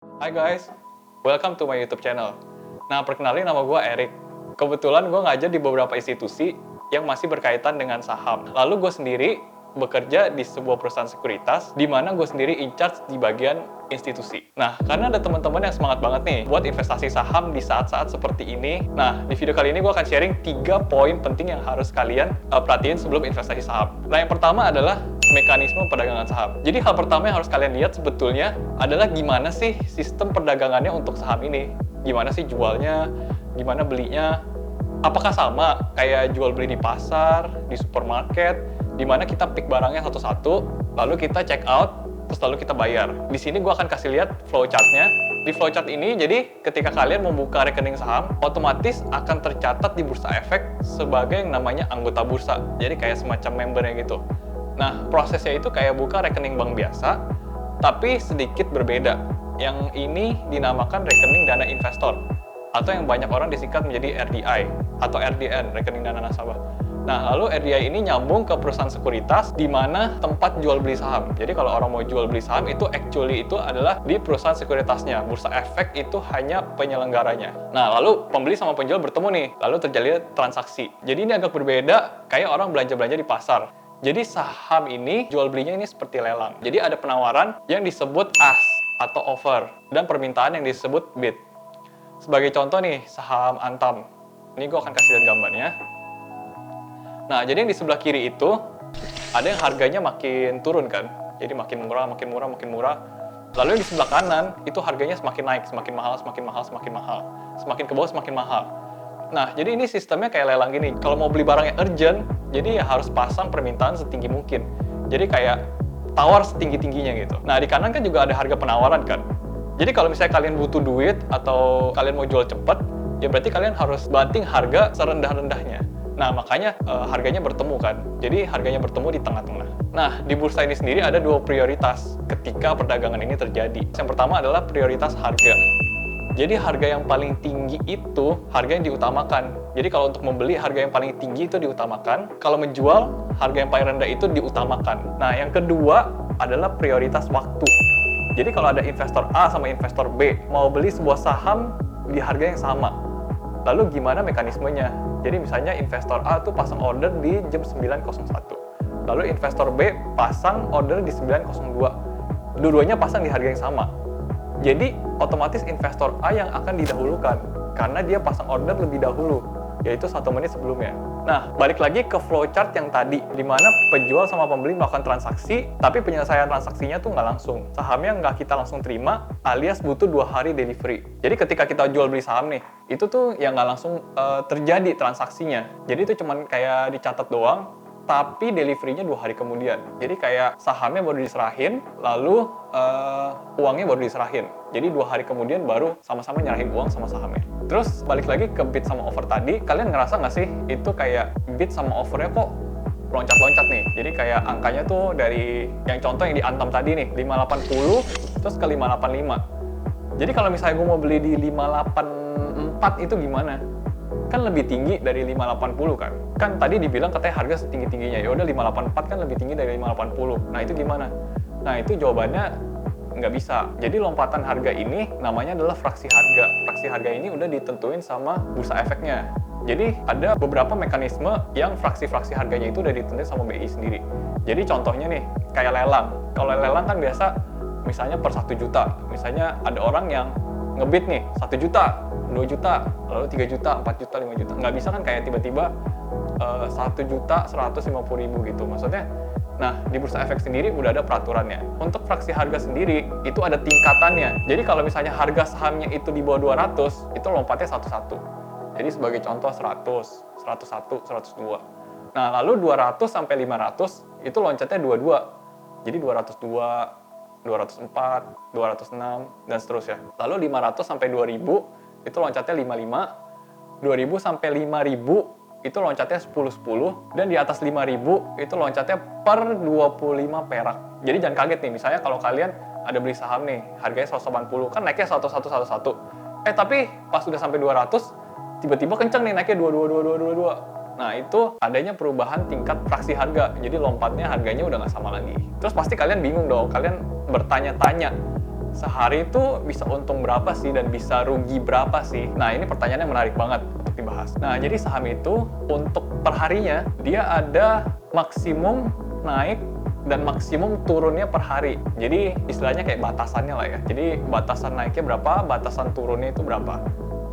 Hai guys, welcome to my YouTube channel. Nah, perkenalin nama gue Erik. Kebetulan gue ngajar di beberapa institusi yang masih berkaitan dengan saham. Lalu gue sendiri bekerja di sebuah perusahaan sekuritas, di mana gue sendiri in charge di bagian institusi. Nah, karena ada teman-teman yang semangat banget nih buat investasi saham di saat-saat seperti ini. Nah, di video kali ini gue akan sharing 3 poin penting yang harus kalian perhatiin sebelum investasi saham. Nah, yang pertama adalah mekanisme perdagangan saham. Jadi hal pertama yang harus kalian lihat sebetulnya adalah gimana sih sistem perdagangannya untuk saham ini. Gimana sih jualnya, gimana belinya, apakah sama kayak jual beli di pasar, di supermarket, di mana kita pick barangnya satu-satu, lalu kita check out, terus lalu kita bayar. Di sini gue akan kasih lihat flowchart-nya. Di flowchart ini, jadi ketika kalian membuka rekening saham, otomatis akan tercatat di Bursa Efek sebagai yang namanya anggota bursa. Jadi kayak semacam membernya gitu. Nah, prosesnya itu kayak buka rekening bank biasa, tapi sedikit berbeda. Yang ini dinamakan rekening dana investor, atau yang banyak orang disingkat menjadi RDI, atau RDN, rekening dana nasabah. Nah, lalu RDI ini nyambung ke perusahaan sekuritas, di mana tempat jual beli saham. Jadi kalau orang mau jual beli saham, itu actually itu adalah di perusahaan sekuritasnya. Bursa Efek itu hanya penyelenggaranya. Nah, lalu pembeli sama penjual bertemu nih, lalu terjadi transaksi. Jadi ini agak berbeda, kayak orang belanja-belanja di pasar. Jadi saham ini, jual belinya ini seperti lelang. Jadi ada penawaran yang disebut ask atau offer, dan permintaan yang disebut bid. Sebagai contoh nih, saham Antam. Ini gue akan kasih lihat gambarnya. Nah, jadi yang di sebelah kiri itu, ada yang harganya makin turun kan. Jadi makin murah, makin murah, makin murah. Lalu yang di sebelah kanan, itu harganya semakin naik, semakin mahal, semakin mahal, semakin mahal. Semakin ke bawah, semakin mahal. Nah, jadi ini sistemnya kayak lelang gini. Kalau mau beli barang yang urgent, jadi ya harus pasang permintaan setinggi mungkin. Jadi kayak tawar setinggi-tingginya gitu. Nah, di kanan kan juga ada harga penawaran kan. Jadi kalau misalnya kalian butuh duit atau kalian mau jual cepat, ya berarti kalian harus banting harga serendah-rendahnya. Nah, makanya harganya bertemu kan. Jadi harganya bertemu di tengah-tengah. Nah, di bursa ini sendiri ada 2 prioritas ketika perdagangan ini terjadi. Yang pertama adalah prioritas harga. Jadi harga yang paling tinggi itu harga yang diutamakan. Jadi kalau untuk membeli harga yang paling tinggi itu diutamakan. Kalau menjual harga yang paling rendah itu diutamakan. Nah, yang kedua adalah prioritas waktu. Jadi kalau ada investor A sama investor B mau beli sebuah saham di harga yang sama. Lalu gimana mekanismenya? Jadi misalnya investor A tuh pasang order di jam 9.01. Lalu investor B pasang order di 9.02. Dua-duanya pasang di harga yang sama. Jadi otomatis investor A yang akan didahulukan karena dia pasang order lebih dahulu, yaitu 1 menit sebelumnya. Nah, balik lagi ke flowchart yang tadi, di mana penjual sama pembeli melakukan transaksi, tapi penyelesaian transaksinya tuh nggak langsung. Sahamnya nggak kita langsung terima, alias butuh 2 hari delivery. Jadi ketika kita jual beli saham nih, itu tuh yang nggak langsung terjadi transaksinya. Jadi itu cuman kayak dicatat doang, tapi delivery-nya 2 hari kemudian. Jadi kayak sahamnya baru diserahin, lalu uangnya baru diserahin. Jadi 2 hari kemudian baru sama-sama nyerahin uang sama sahamnya. Terus balik lagi ke bid sama offer tadi, kalian ngerasa nggak sih itu kayak bid sama offernya kok loncat-loncat nih? Jadi kayak angkanya tuh dari yang contoh yang di Antam tadi nih, 580 terus ke 585. Jadi kalau misalnya gue mau beli di 584 itu gimana? Kan lebih tinggi dari 580 kan? Kan tadi dibilang katanya harga setinggi-tingginya, ya udah 584 kan lebih tinggi dari 580. Nah itu gimana? Nah itu jawabannya nggak bisa. Jadi lompatan harga ini namanya adalah fraksi harga. Fraksi harga ini udah ditentuin sama Bursa Efeknya. Jadi ada beberapa mekanisme yang fraksi-fraksi harganya itu udah ditentuin sama BI sendiri. Jadi contohnya nih, kayak lelang. Kalau lelang kan biasa misalnya per 1 juta. Misalnya ada orang yang ngebid nih 1 juta, 2 juta, lalu 3 juta, 4 juta, 5 juta. Nggak bisa kan kayak tiba-tiba 1.150.000 gitu. Maksudnya, nah di Bursa Efek sendiri udah ada peraturannya. Untuk fraksi harga sendiri, itu ada tingkatannya. Jadi kalau misalnya harga sahamnya itu di bawah 200, itu lompatnya satu-satu. Jadi sebagai contoh 100, 101, 102. Nah lalu 200 sampai 500, itu loncatnya 22. Jadi 202, 204, 206, dan seterusnya. Lalu 500 sampai 2000, itu loncatnya 55, 2000 sampai 5000 itu loncatnya 10-10, dan di atas 5000 itu loncatnya per 25 perak. Jadi jangan kaget nih, misalnya kalau kalian ada beli saham nih, harganya 180, kan naiknya 1111. Tapi pas udah sampai 200, tiba-tiba kenceng nih naiknya 22. Nah itu adanya perubahan tingkat fraksi harga, jadi lompatnya harganya udah nggak sama lagi. Terus pasti kalian bingung dong, kalian bertanya-tanya, sehari itu bisa untung berapa sih dan bisa rugi berapa sih? Nah, ini pertanyaan yang menarik banget untuk dibahas. Nah, jadi saham itu untuk perharinya dia ada maksimum naik dan maksimum turunnya per hari. Jadi istilahnya kayak batasannya lah ya. Jadi batasan naiknya berapa, batasan turunnya itu berapa.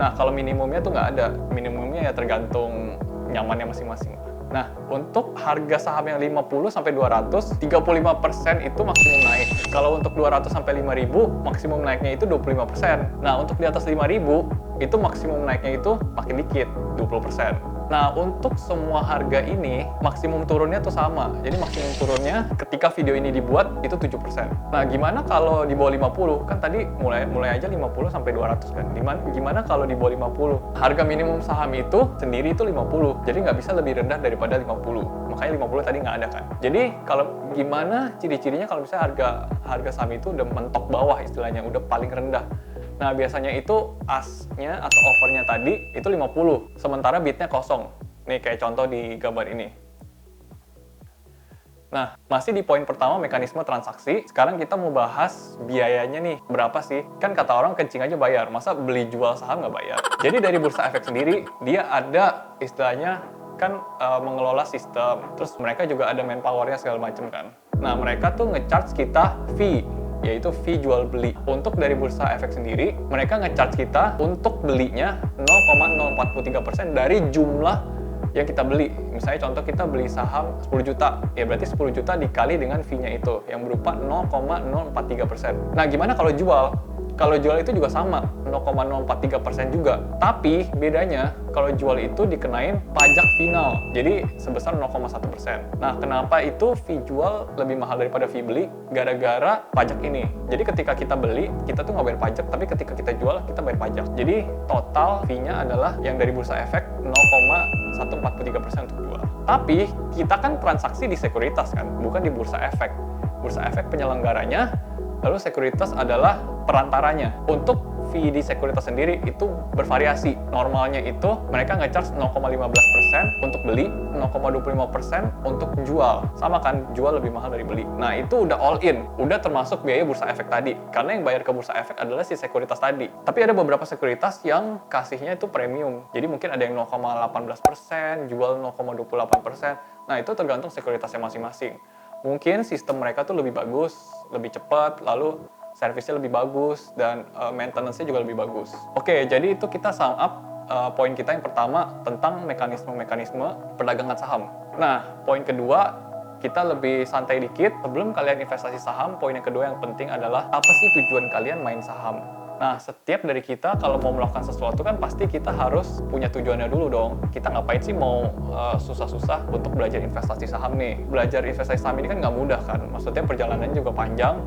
Nah, kalau minimumnya tuh nggak ada. Minimumnya ya tergantung nyamannya masing-masing. Nah, untuk harga saham yang 50 sampai 200, 35% itu maksimum naik. Kalau untuk 200 sampai 5.000, maksimum naiknya itu 25%. Nah, untuk di atas 5.000, itu maksimum naiknya itu makin dikit, 20%. Nah, untuk semua harga ini, maksimum turunnya tuh sama. Jadi maksimum turunnya ketika video ini dibuat, itu 7%. Nah, gimana kalau di bawah 50? Kan tadi mulai aja 50 sampai 200 kan. Gimana kalau di bawah 50? Harga minimum saham itu sendiri itu 50. Jadi nggak bisa lebih rendah daripada 50. Makanya 50 tadi nggak ada kan. Jadi kalau gimana ciri-cirinya kalau misalnya harga saham itu udah mentok bawah istilahnya, udah paling rendah. Nah, biasanya itu as-nya atau offer-nya tadi itu 50, sementara bid-nya kosong. Nih, kayak contoh di gambar ini. Nah, masih di poin pertama, mekanisme transaksi. Sekarang kita mau bahas biayanya nih, berapa sih? Kan kata orang kencing aja bayar, masa beli jual saham nggak bayar? Jadi dari Bursa Efek sendiri, dia ada istilahnya kan mengelola sistem, terus mereka juga ada manpower-nya segala macam kan. Nah, mereka tuh nge-charge kita fee, yaitu fee jual beli. Untuk dari Bursa Efek sendiri, mereka nge-charge kita untuk belinya 0,043% dari jumlah yang kita beli. Misalnya contoh kita beli saham 10 juta, ya berarti 10 juta dikali dengan fee-nya itu, yang berupa 0,043%. Nah, gimana kalau jual? Kalau jual itu juga sama, 0,043% juga. Tapi bedanya, kalau jual itu dikenain pajak final, jadi sebesar 0,1%. Nah, kenapa itu fee jual lebih mahal daripada fee beli? Gara-gara pajak ini. Jadi ketika kita beli, kita tuh nggak bayar pajak, tapi ketika kita jual, kita bayar pajak. Jadi total fee-nya adalah yang dari Bursa Efek 0,143% untuk jual. Tapi kita kan transaksi di sekuritas kan, bukan di Bursa Efek. Bursa Efek penyelenggaranya, lalu sekuritas adalah perantaranya. Untuk fee di sekuritas sendiri itu bervariasi. Normalnya itu mereka nge-charge 0,15% untuk beli, 0,25% untuk jual. Sama kan, jual lebih mahal dari beli. Nah, itu udah all in, udah termasuk biaya Bursa Efek tadi. Karena yang bayar ke Bursa Efek adalah si sekuritas tadi. Tapi ada beberapa sekuritas yang kasihnya itu premium. Jadi mungkin ada yang 0,18%, jual 0,28%. Nah, itu tergantung sekuritasnya masing-masing. Mungkin sistem mereka tuh lebih bagus, lebih cepat, lalu servisnya lebih bagus, dan maintenance-nya juga lebih bagus. Oke, jadi itu kita sum up poin kita yang pertama tentang mekanisme-mekanisme perdagangan saham. Nah, poin kedua, kita lebih santai dikit. Sebelum kalian investasi saham, poin yang kedua yang penting adalah apa sih tujuan kalian main saham? Nah, setiap dari kita kalau mau melakukan sesuatu kan pasti kita harus punya tujuannya dulu dong. Kita ngapain sih mau susah-susah untuk belajar investasi saham nih? Belajar investasi saham ini kan nggak mudah kan, maksudnya perjalanannya juga panjang.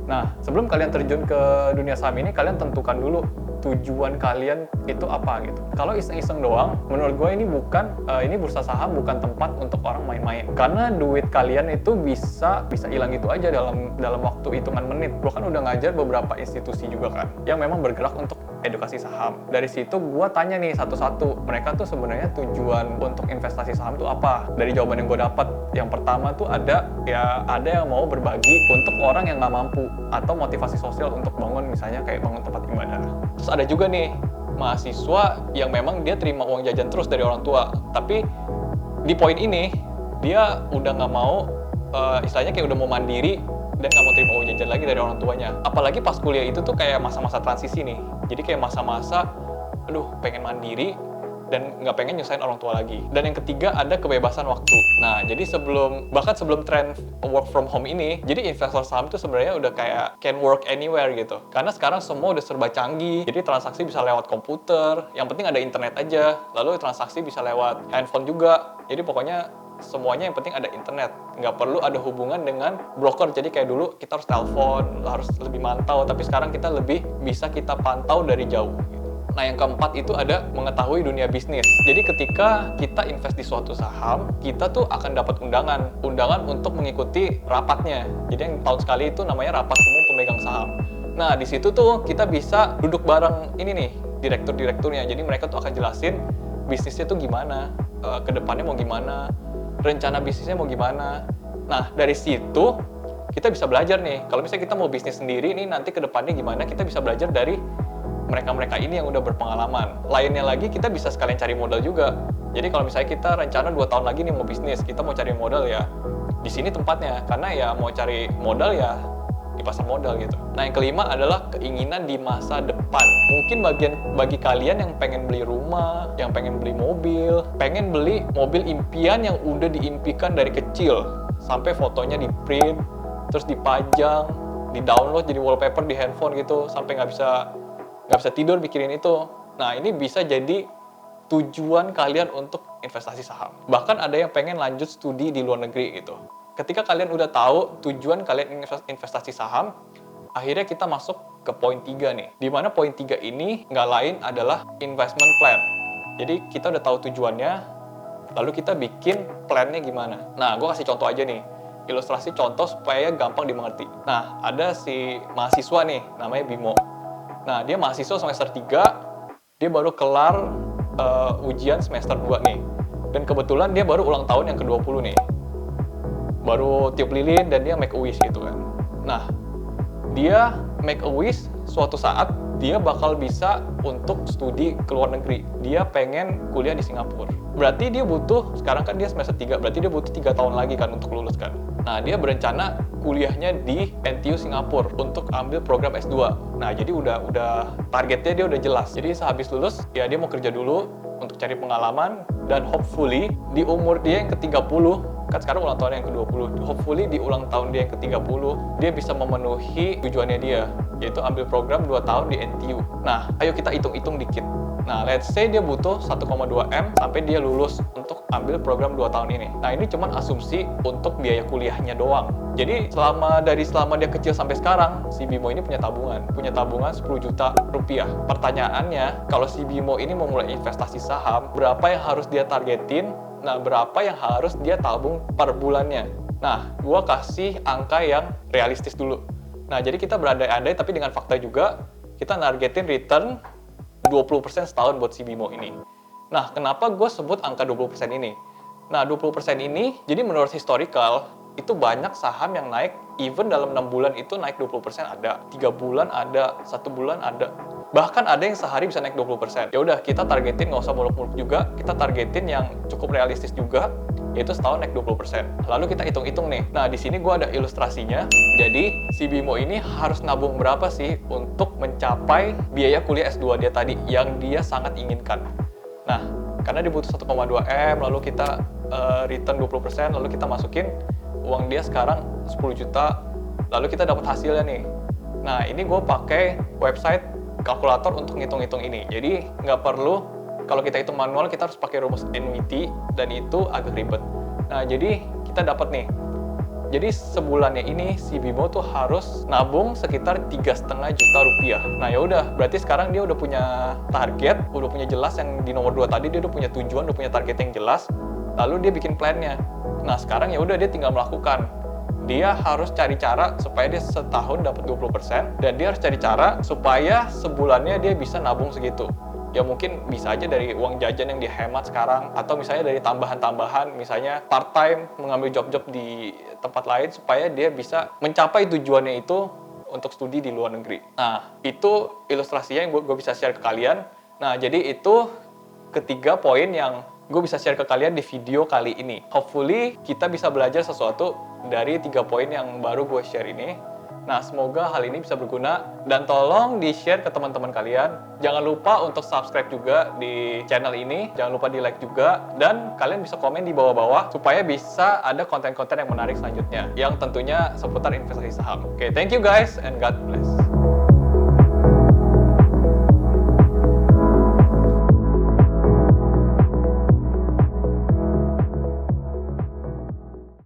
Nah, sebelum kalian terjun ke dunia saham ini, kalian tentukan dulu tujuan kalian itu apa gitu. Kalau iseng-iseng doang, menurut gue ini bursa saham bukan tempat untuk orang main-main. Karena duit kalian itu bisa hilang gitu aja dalam waktu hitungan menit. Gue kan udah ngajar beberapa institusi juga kan, yang memang bergerak untuk edukasi saham. Dari situ gue tanya nih satu-satu, mereka tuh sebenarnya tujuan untuk investasi saham tuh apa? Dari jawaban yang gue dapat, yang pertama tuh ada yang mau berbagi untuk orang yang nggak mampu, atau motivasi sosial untuk bangun, misalnya kayak bangun tempat ibadah. Terus ada juga nih mahasiswa yang memang dia terima uang jajan terus dari orang tua, tapi di poin ini dia udah nggak mau, istilahnya kayak udah mau mandiri dan nggak mau terima uang jajan lagi dari orang tuanya. Apalagi pas kuliah itu tuh kayak masa-masa transisi nih, jadi kayak masa-masa aduh pengen mandiri dan nggak pengen nyusahin orang tua lagi. Dan yang ketiga ada kebebasan waktu. Nah, jadi bahkan sebelum tren work from home ini, jadi investor saham itu sebenarnya udah kayak can work anywhere gitu. Karena sekarang semua udah serba canggih, jadi transaksi bisa lewat komputer, yang penting ada internet aja. Lalu transaksi bisa lewat handphone juga. Jadi pokoknya semuanya yang penting ada internet. Nggak perlu ada hubungan dengan broker. Jadi kayak dulu kita harus telepon, harus lebih mantau, tapi sekarang kita lebih bisa kita pantau dari jauh. Nah, yang keempat itu ada mengetahui dunia bisnis. Jadi ketika kita invest di suatu saham, kita tuh akan dapat undangan untuk mengikuti rapatnya. Jadi yang tahun sekali itu namanya rapat umum pemegang saham. Nah, di situ tuh kita bisa duduk bareng ini nih, direktur-direkturnya. Jadi mereka tuh akan jelasin bisnisnya tuh gimana, ke depannya mau gimana, rencana bisnisnya mau gimana. Nah, dari situ kita bisa belajar nih. Kalau misalnya kita mau bisnis sendiri nih, nanti ke depannya gimana, kita bisa belajar dari mereka-mereka ini yang udah berpengalaman. Lainnya lagi, kita bisa sekalian cari modal juga. Jadi kalau misalnya kita rencana 2 tahun lagi nih mau bisnis, kita mau cari modal ya di sini tempatnya. Karena ya mau cari modal ya di pasar modal gitu. Nah, yang kelima adalah keinginan di masa depan. Mungkin bagi kalian yang pengen beli rumah, yang pengen beli mobil, pengen beli mobil impian yang udah diimpikan dari kecil, sampai fotonya di print, terus dipajang, di download jadi wallpaper di handphone gitu, sampai nggak bisa tidur mikirin itu. Nah, ini bisa jadi tujuan kalian untuk investasi saham. Bahkan ada yang pengen lanjut studi di luar negeri gitu. Ketika kalian udah tahu tujuan kalian investasi saham, akhirnya kita masuk ke poin 3 nih. Dimana poin 3 ini nggak lain adalah investment plan. Jadi kita udah tahu tujuannya, lalu kita bikin plannya gimana. Nah, gue kasih contoh aja nih. Ilustrasi contoh supaya gampang dimengerti. Nah, ada si mahasiswa nih, namanya Bimo. Nah, dia mahasiswa semester 3, dia baru kelar ujian semester 2 nih. Dan kebetulan dia baru ulang tahun yang ke-20 nih. Baru tiup lilin dan dia make a wish gitu kan. Nah, dia make a wish suatu saat dia bakal bisa untuk studi ke luar negeri. Dia pengen kuliah di Singapura. Berarti dia butuh, sekarang kan dia semester 3, berarti dia butuh 3 tahun lagi kan untuk lulus kan. Nah, dia berencana kuliahnya di NTU Singapura untuk ambil program S2. Nah, jadi udah targetnya dia udah jelas. Jadi sehabis lulus, ya dia mau kerja dulu untuk cari pengalaman, dan hopefully di umur dia yang ke-30, kan sekarang ulang tahun yang ke-20, hopefully di ulang tahun dia yang ke-30, dia bisa memenuhi tujuannya dia, yaitu ambil program 2 tahun di NTU. Nah, ayo kita hitung-hitung dikit. Nah, let's say dia butuh 1,2 M sampai dia lulus untuk ambil program 2 tahun ini. Nah, ini cuman asumsi untuk biaya kuliahnya doang. Jadi, selama dia kecil sampai sekarang, si Bimo ini punya tabungan 10 juta rupiah. Pertanyaannya, kalau si Bimo ini mau mulai investasi saham, berapa yang harus dia targetin? Nah, berapa yang harus dia tabung per bulannya? Nah, gua kasih angka yang realistis dulu. Nah, jadi kita berandai-andai, tapi dengan fakta juga, kita nargetin return 20% setahun buat si Bimo ini. Nah, kenapa gue sebut angka 20% ini? Nah, 20% ini, jadi menurut historical, itu banyak saham yang naik, even dalam 6 bulan itu naik 20% ada, 3 bulan ada, 1 bulan ada. Bahkan ada yang sehari bisa naik 20%. Ya udah, kita targetin, nggak usah muluk-muluk juga, kita targetin yang cukup realistis juga, yaitu setahun naik 20%. Lalu kita hitung-hitung nih. Nah, di sini gue ada ilustrasinya. Jadi, si Bimo ini harus nabung berapa sih untuk mencapai biaya kuliah S2 dia tadi, yang dia sangat inginkan. Nah, karena dia butuh 1,2 M, lalu kita return 20%, lalu kita masukin uang dia sekarang 10 juta, lalu kita dapat hasilnya nih. Nah, ini gue pakai website kalkulator untuk ngitung-ngitung ini. Jadi, nggak perlu, kalau kita hitung manual, kita harus pakai rumus NWT, dan itu agak ribet. Nah, jadi kita dapat nih. Jadi sebulannya ini si Bimo tuh harus nabung sekitar 3,5 juta rupiah. Nah, ya udah, berarti sekarang dia udah punya target, udah punya jelas yang di nomor 2 tadi, dia udah punya tujuan, udah punya target yang jelas. Lalu dia bikin plan-nya. Nah, sekarang ya udah, dia tinggal melakukan. Dia harus cari cara supaya dia setahun dapat 20%, dan dia harus cari cara supaya sebulannya dia bisa nabung segitu. Ya mungkin bisa aja dari uang jajan yang dihemat sekarang, atau misalnya dari tambahan-tambahan, misalnya part-time, mengambil job-job di tempat lain supaya dia bisa mencapai tujuannya itu untuk studi di luar negeri. Nah, itu ilustrasinya yang gue bisa share ke kalian. Nah, jadi itu ketiga poin yang gue bisa share ke kalian di video kali ini. Hopefully, kita bisa belajar sesuatu dari 3 poin yang baru gue share ini. Nah, semoga hal ini bisa berguna, dan tolong di-share ke teman-teman kalian. Jangan lupa untuk subscribe juga di channel ini, jangan lupa di-like juga, dan kalian bisa komen di bawah-bawah supaya bisa ada konten-konten yang menarik selanjutnya, yang tentunya seputar investasi saham. Oke, thank you guys, and God bless.